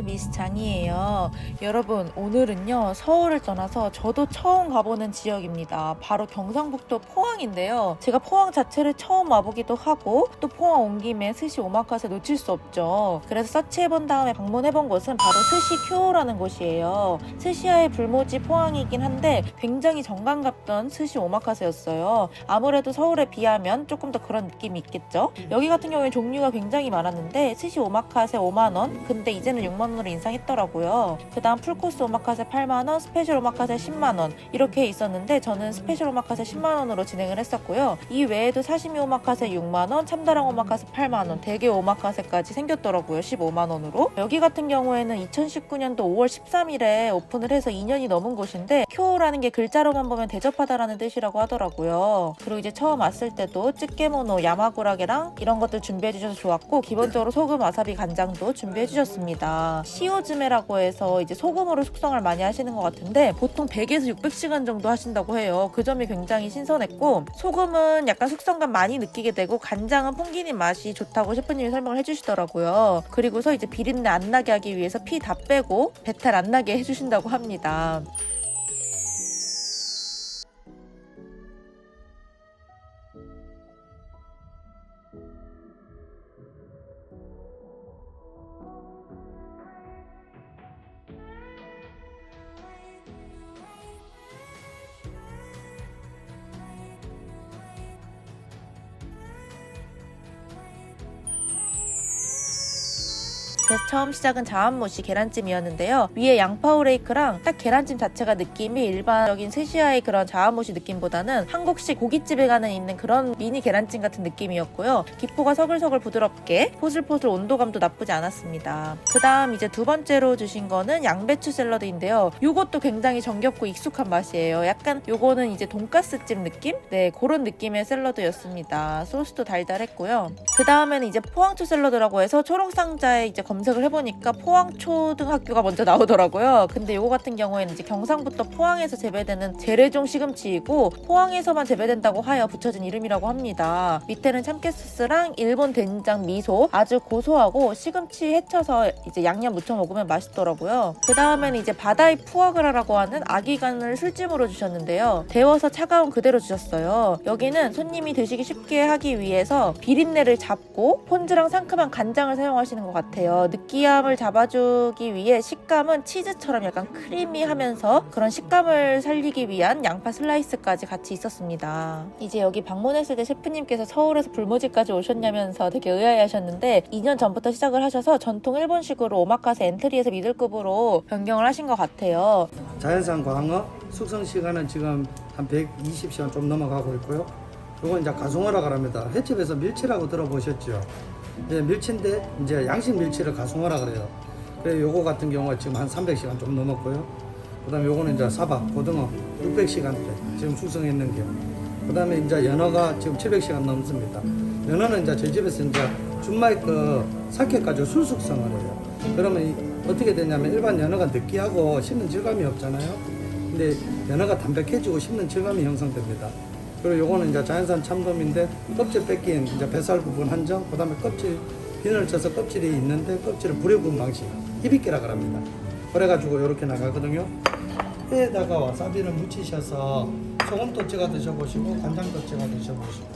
채널 미스장이에요. 여러분, 오늘은요 서울을 떠나서 저도 처음 가보는 지역입니다. 바로 경상북도 포항인데요. 제가 포항 자체를 처음 와보기도 하고 또 포항 온 김에 스시 오마카세 놓칠 수 없죠. 그래서 서치해본 다음에 방문해본 곳은 바로 스시큐오라는 곳이에요. 스시야의 불모지 포항이긴 한데 굉장히 정감 갔던 스시 오마카세였어요. 아무래도 서울에 비하면 조금 더 그런 느낌이 있겠죠. 여기 같은 경우에 종류가 굉장히 많았는데 스시 오마카세 5만원, 근데 이제는 6만원으로 인상했더라고요. 그 다음 풀코스 오마카세 8만원, 스페셜 오마카세 10만원 이렇게 있었는데 저는 스페셜 오마카세 10만원으로 진행을 했었고요. 이 외에도 사시미 오마카세 6만원, 참다랑 오마카세 8만원, 대게 오마카세까지 생겼더라고요. 15만원으로. 여기 같은 경우에는 2019년도 5월 13일에 오픈을 해서 2년이 넘은 곳인데 쿄라는 게 글자로만 보면 대접하다라는 뜻이라고 하더라고요. 그리고 이제 처음 왔을 때도 쯔케모노, 야마구라게랑 이런 것들 준비해 주셔서 좋았고, 기본적으로 소금, 와사비, 간장도 준비해 주셨습니다. 시오즈메라고 해서 이제 소금으로 숙성을 많이 하시는 것 같은데 보통 100에서 600시간 정도 하신다고 해요. 그 점이 굉장히 신선했고, 소금은 약간 숙성감 많이 느끼게 되고 간장은 풍기는 맛이 좋다고 셰프님이 설명을 해주시더라고요. 그리고서 이제 비린내 안 나게 하기 위해서 피 다 빼고 배탈 안 나게 해주신다고 합니다. 그래서 처음 시작은 자완모시 계란찜이었는데요. 위에 양파 후레이크랑 딱 계란찜 자체가 느낌이 일반적인 스시야의 그런 자완모시 느낌보다는 한국식 고깃집에 가는 있는 그런 미니 계란찜 같은 느낌이었고요. 기포가 서글서글 부드럽게 포슬포슬 온도감도 나쁘지 않았습니다. 그 다음 이제 두 번째로 주신 거는 양배추 샐러드인데요. 요것도 굉장히 정겹고 익숙한 맛이에요. 약간 요거는 이제 돈가스집 느낌? 네, 그런 느낌의 샐러드였습니다. 소스도 달달했고요. 그 다음에는 이제 포항초 샐러드라고 해서 초록상자에 이제 검색을 해보니까 포항초등학교가 먼저 나오더라고요. 근데 요거 같은 경우에는 이제 경상북도 포항에서 재배되는 재래종 시금치이고 포항에서만 재배된다고 하여 붙여진 이름이라고 합니다. 밑에는 참깨 소스랑 일본 된장 미소, 아주 고소하고 시금치 헤쳐서 이제 양념 무쳐 먹으면 맛있더라고요. 그 다음에는 이제 바다이 푸아그라라고 하는 아기간을 술찜으로 주셨는데요. 데워서 차가운 그대로 주셨어요. 여기는 손님이 드시기 쉽게 하기 위해서 비린내를 잡고 폰즈랑 상큼한 간장을 사용하시는 것 같아요. 느끼함을 잡아주기 위해 식감은 치즈처럼 약간 크리미하면서 그런 식감을 살리기 위한 양파 슬라이스까지 같이 있었습니다. 이제 여기 방문했을 때 셰프님께서 서울에서 불모지까지 오셨냐면서 되게 의아해하셨는데 2년 전부터 시작을 하셔서 전통 일본식으로 오마카세 엔트리에서 미들급으로 변경을 하신 것 같아요. 자연산 광어 숙성 시간은 지금 한 120시간 좀 넘어가고 있고요. 이건 이제 가송어라고 합니다. 횟집에서 밀치라고 들어보셨죠? 네, 밀치인데 이제 양식 밀치를 가송어라 그래요. 그래서 요거 같은 경우가 지금 한 300시간 좀 넘었고요. 그다음에 요거는 이제 사박 고등어 600시간대 지금 숙성했는 게. 그다음에 이제 연어가 지금 700시간 넘습니다. 연어는 이제 저희 집에서 이제 준마이 그 사케 가지고 술 숙성을 해요. 그러면 어떻게 되냐면 일반 연어가 느끼하고 씹는 질감이 없잖아요. 근데 연어가 담백해지고 씹는 질감이 형성됩니다. 그리고 요거는 이제 자연산 참돔인데 껍질 뺏긴 이제 뱃살 부분 한정, 그 다음에 껍질 비늘을 쳐서 껍질이 있는데 껍질을 불에 구운 방식, 히비키라고 합니다. 그래가지고 이렇게 나가거든요. 회에다가 와사비를 묻히셔서 소금도 찍어 드셔보시고 간장도 찍어 드셔보시고.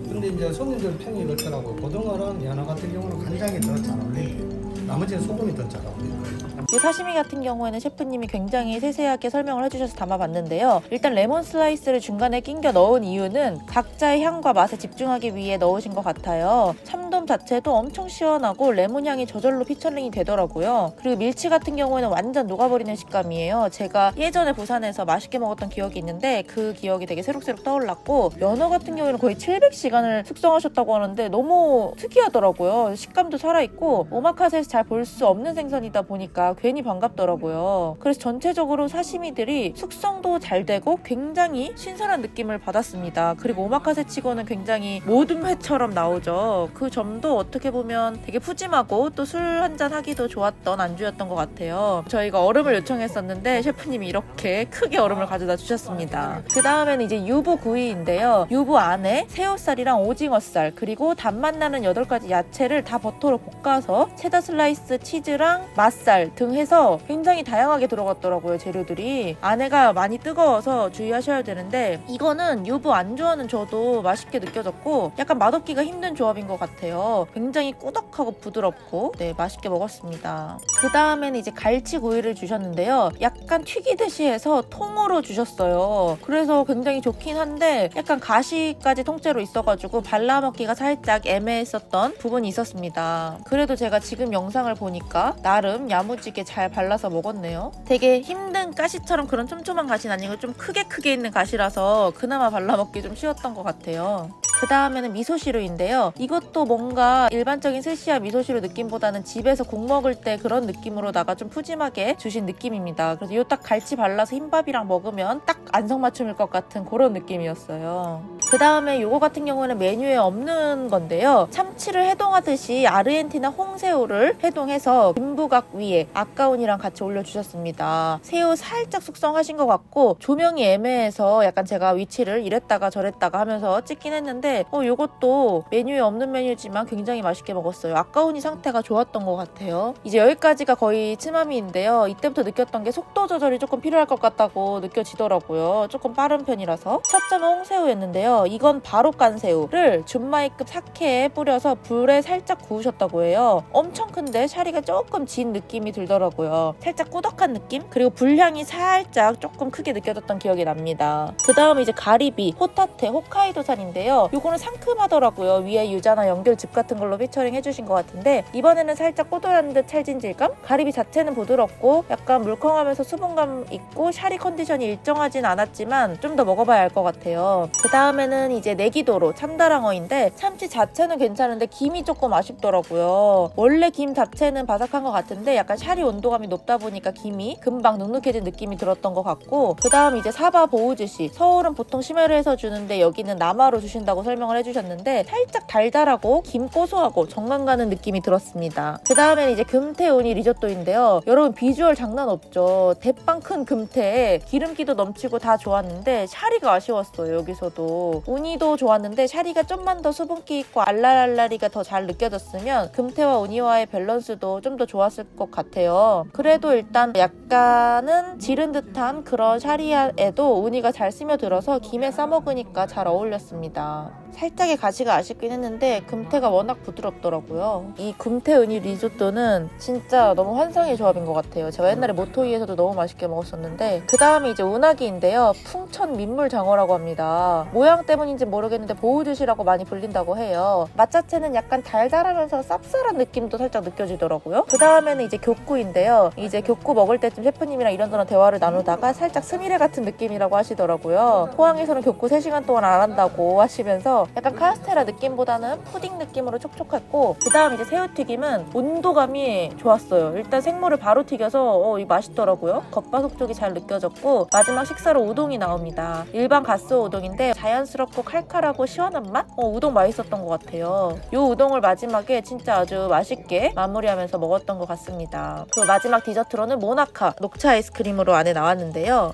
근데 이제 손님들 평이 그렇더라고요. 고등어랑 연어 같은 경우는 간장이 더 잘 어울리고 나머지는 소금이 더 잘 어울리고. 이 사시미 같은 경우에는 셰프님이 굉장히 세세하게 설명을 해주셔서 담아봤는데요. 일단 레몬 슬라이스를 중간에 낑겨 넣은 이유는 각자의 향과 맛에 집중하기 위해 넣으신 것 같아요. 참돔 자체도 엄청 시원하고 레몬 향이 저절로 피처링이 되더라고요. 그리고 밀치 같은 경우에는 완전 녹아버리는 식감이에요. 제가 예전에 부산에서 맛있게 먹었던 기억이 있는데 그 기억이 되게 새록새록 떠올랐고, 연어 같은 경우에는 거의 700시간을 숙성하셨다고 하는데 너무 특이하더라고요. 식감도 살아있고 오마카세에서 잘 볼 수 없는 생선이다 보니까 괜히 반갑더라고요. 그래서 전체적으로 사시미들이 숙성도 잘 되고 굉장히 신선한 느낌을 받았습니다. 그리고 오마카세 치고는 굉장히 모든 회처럼 나오죠. 그 점도 어떻게 보면 되게 푸짐하고 또 술 한잔 하기도 좋았던 안주였던 것 같아요. 저희가 얼음을 요청했었는데 셰프님이 이렇게 크게 얼음을 가져다 주셨습니다. 그 다음에는 이제 유부 구이인데요. 유부 안에 새우살이랑 오징어살 그리고 단맛 나는 8가지 야채를 다 버터로 볶아서 체다 슬라이스 슬라이스 치즈랑 맛살 등 해서 굉장히 다양하게 들어갔더라고요. 재료들이. 안에가 많이 뜨거워서 주의하셔야 되는데 이거는 유부 안 좋아하는 저도 맛있게 느껴졌고 약간 맛없기가 힘든 조합인 것 같아요. 굉장히 꾸덕하고 부드럽고 네, 맛있게 먹었습니다. 그 다음에는 이제 갈치구이를 주셨는데요. 약간 튀기듯이 해서 통으로 주셨어요. 그래서 굉장히 좋긴 한데 약간 가시까지 통째로 있어가지고 발라먹기가 살짝 애매했었던 부분이 있었습니다. 그래도 제가 지금 영상을 보니까 나름 야무지게 잘 발라서 먹었네요. 되게 힘든 가시처럼 그런 촘촘한 가시는 아니고 좀 크게 있는 가시라서 그나마 발라먹기 좀 쉬웠던 것 같아요. 그 다음에는 미소시루인데요. 이것도 뭔가 일반적인 스시야 미소시루 느낌보다는 집에서 국 먹을 때 그런 느낌으로다가 좀 푸짐하게 주신 느낌입니다. 그래서 이 딱 갈치 발라서 흰밥이랑 먹으면 딱 안성맞춤일 것 같은 그런 느낌이었어요. 그 다음에 요거 같은 경우는 메뉴에 없는 건데요. 참치를 해동하듯이 아르헨티나 홍새우를 해동해서 김부각 위에 아까운이랑 같이 올려주셨습니다. 새우 살짝 숙성하신 것 같고 조명이 애매해서 약간 제가 위치를 이랬다가 저랬다가 하면서 찍긴 했는데 요것도 메뉴에 없는 메뉴지만 굉장히 맛있게 먹었어요. 아까운이 상태가 좋았던 것 같아요. 이제 여기까지가 거의 츠마미인데요. 이때부터 느꼈던 게 속도 조절이 조금 필요할 것 같다고 느껴지더라고요. 조금 빠른 편이라서. 첫 점은 홍새우였는데요. 이건 바로 깐 새우를 준마이급 사케에 뿌려서 불에 살짝 구우셨다고 해요. 엄청 큰데 샤리가 조금 진 느낌이 들더라고요. 살짝 꾸덕한 느낌? 그리고 불향이 살짝 조금 크게 느껴졌던 기억이 납니다. 그 다음 이제 가리비, 호타테, 홋카이도산인데요. 요거는 상큼하더라고요. 위에 유자나 연결즙 같은 걸로 피처링 해주신 것 같은데 이번에는 살짝 꼬들한 듯 찰진 질감? 가리비 자체는 부드럽고 약간 물컹하면서 수분감 있고 샤리 컨디션이 일정하진 않았지만 좀 더 먹어봐야 알 것 같아요. 그 다음에는 이제 내기도로 참다랑어인데 참치 자체는 괜찮은데 김이 조금 아쉽더라고요. 원래 김 자체는 바삭한 것 같은데 약간 샤리 온도감이 높다 보니까 김이 금방 눅눅해진 느낌이 들었던 것 같고 그 다음 이제 사바 보우즈시 서울은 보통 심해를 해서 주는데 여기는 남아로 주신다고 설명을 해주셨는데 살짝 달달하고 김 고소하고 정감 가는 느낌이 들었습니다. 그 다음에는 이제 금태 우니 리조또인데요. 여러분 비주얼 장난 없죠. 대빵 큰 금태에 기름기도 넘치고 다 좋았는데 샤리가 아쉬웠어요. 여기서도 우니도 좋았는데 샤리가 좀만 더 수분기 있고 알랄알라리가 더 잘 느껴졌으면 금태와 우니와의 밸런스도 좀 더 좋았을 것 같아요. 그래도 일단 약간은 지른 듯한 그런 샤리에도 우니가 잘 스며들어서 김에 싸먹으니까 잘 어울렸습니다. 살짝의 가시가 아쉽긴 했는데 금태가 워낙 부드럽더라고요. 이 금태 우니 리조또는 진짜 너무 환상의 조합인 것 같아요. 제가 옛날에 모토이에서도 너무 맛있게 먹었었는데 그 다음에 이제 우나기인데요. 풍천 민물장어라고 합니다. 모양 때문인지 모르겠는데 보우즈시라고 많이 불린다고 해요. 맛 자체는 약간 달달하면서 쌉쌀한 느낌도 살짝 느껴지더라고요. 그 다음에는 이제 교꾸인데요. 이제 교꾸 먹을 때쯤 셰프님이랑 이런저런 대화를 나누다가 살짝 스미레 같은 느낌이라고 하시더라고요. 포항에서는 교꾸 3시간 동안 안 한다고 하시면서 약간 카스테라 느낌보다는 푸딩 느낌으로 촉촉했고 그 다음 이제 새우튀김은 온도감이 좋았어요. 일단 생물을 바로 튀겨서 이 맛있더라고요. 겉바속 쪽이 잘 느껴졌고 마지막 식사로 우동이 나옵니다. 일반 가스오 우동인데 자연스럽고 칼칼하고 시원한 맛? 우동 맛있었던 것 같아요. 이 우동을 마지막에 진짜 아주 맛있게 마무리하면서 먹었던 것 같습니다. 그리고 마지막 디저트로는 모나카 녹차 아이스크림으로 안에 나왔는데요.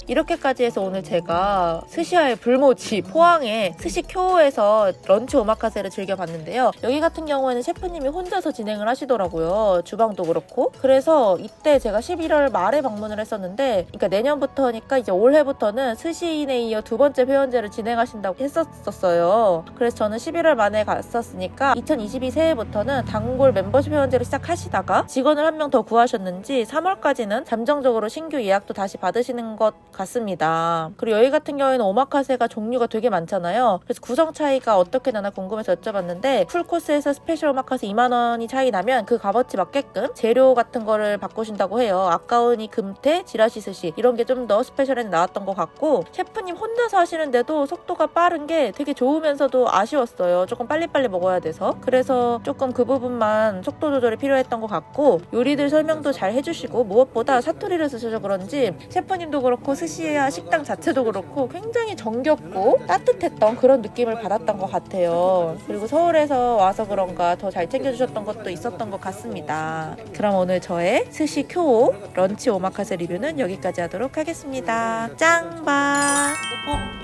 이렇게까지 해서 오늘 제가 스시야의 불모지 포항의 스시쿄에서 런치 오마카세를 즐겨봤는데요. 여기 같은 경우에는 셰프님이 혼자서 진행을 하시더라고요. 주방도 그렇고. 그래서 이때 제가 11월 말에 방문을 했었는데 그러니까 내년부터니까 이제 올해부터는 스시인에 이어 2번째 회원제를 진행하신다고 했었어요. 그래서 저는 11월 말에 갔었으니까 2022 새해부터는 단골 멤버십 회원제를 시작하시다가 직원을 한 명 더 구하셨는지 3월까지는 잠정적으로 신규 예약도 다시 받으시는 것 같습니다. 그리고 여기 같은 경우에는 오마카세가 종류가 되게 많잖아요. 그래서 구성 차이가 어떻게 나나 궁금해서 여쭤봤는데 풀코스에서 스페셜 오마카세 2만원이 차이 나면 그 값어치 맞게끔 재료 같은 거를 바꾸신다고 해요. 아까우니 금태, 지라시 스시 이런 게 좀 더 스페셜에 나왔던 것 같고 셰프님 혼자서 하시는데도 속도가 빠른 게 되게 좋으면서도 아쉬웠어요. 조금 빨리빨리 먹어야 돼서. 그래서 조금 그 부분만 속도 조절이 필요했던 것 같고 요리들 설명도 잘 해주시고 무엇보다 사투리를 쓰셔서 그런지 셰프님도 그렇고 스시야 식당 자체도 그렇고 굉장히 정겹고 따뜻했던 그런 느낌을 받았던 것 같아요. 그리고 서울에서 와서 그런가 더 잘 챙겨주셨던 것도 있었던 것 같습니다. 그럼 오늘 저의 스시쿄 런치 오마카세 리뷰는 여기까지 하도록 하겠습니다. 짱바!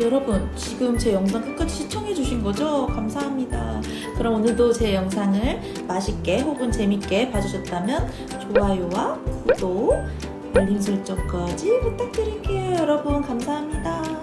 여러분 지금 제 영상 끝까지 시청해주신 거죠? 감사합니다. 그럼 오늘도 제 영상을 맛있게 혹은 재밌게 봐주셨다면 좋아요와 구독, 알림 설정까지 부탁드릴게요. 여러분 감사합니다.